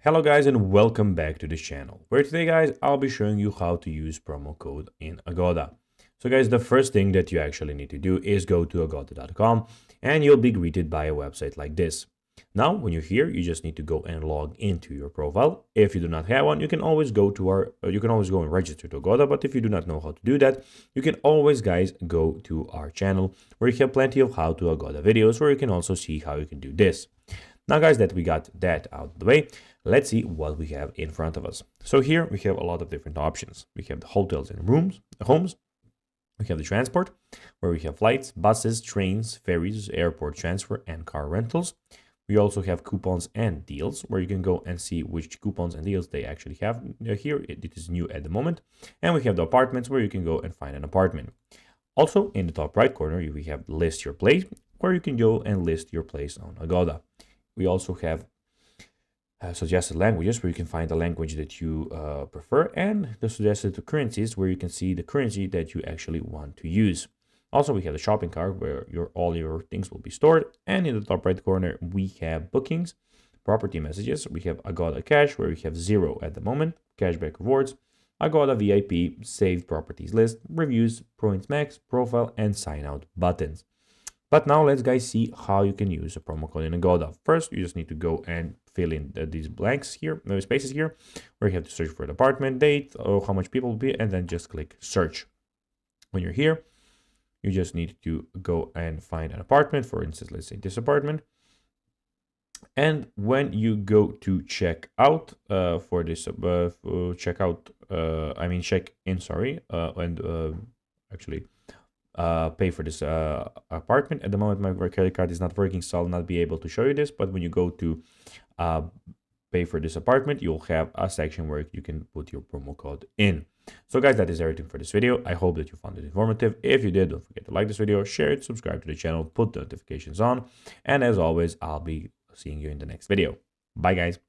Hello guys and welcome back to this channel, where today guys I'll be showing you how to use promo code in Agoda. So guys, the first thing that you actually need to do is go to agoda.com and you'll be greeted by a website like this. Now when you're here, you just need to go and log into your profile. If you do not have one, you can always go and register to Agoda, but if you do not know how to do that, you can always guys go to our channel where you have plenty of how to Agoda videos where you can also see how you can do this. Now guys, that we got that out of the way, let's see what we have in front of us. So here we have a lot of different options. We have the hotels and homes. We have the transport, where we have flights, buses, trains, ferries, airport transfer, and car rentals. We also have coupons and deals, where you can go and see which coupons and deals they actually have here. It is new at the moment. And we have the apartments, where you can go and find an apartment. Also, in the top right corner, we have list your place, where you can go and list your place on Agoda. We also have suggested languages, where you can find the language that you prefer, and the suggested currencies, where you can see the currency that you actually want to use. Also, we have the shopping cart, where all your things will be stored, and in the top right corner we have bookings, property messages. We have Agoda Cash, where we have 0 at the moment, cashback rewards, Agoda VIP, saved properties list, reviews, points max, profile, and sign out buttons. But now let's guys see how you can use a promo code in Agoda. First, you just need to go and fill in these blanks here, spaces here, where you have to search for the apartment, date, or how much people will be, and then just click search. When you're here, you just need to go and find an apartment. For instance, let's say this apartment. And when you go to check out for this check in, sorry, and actually pay for this apartment. At the moment, my credit card is not working, so I'll not be able to show you this. But when you go to pay for this apartment, you'll have a section where you can put your promo code in. So guys, that is everything for this video. I hope that you found it informative. If you did, don't forget to like this video, share it, subscribe to the channel, put the notifications on. And as always, I'll be seeing you in the next video. Bye guys.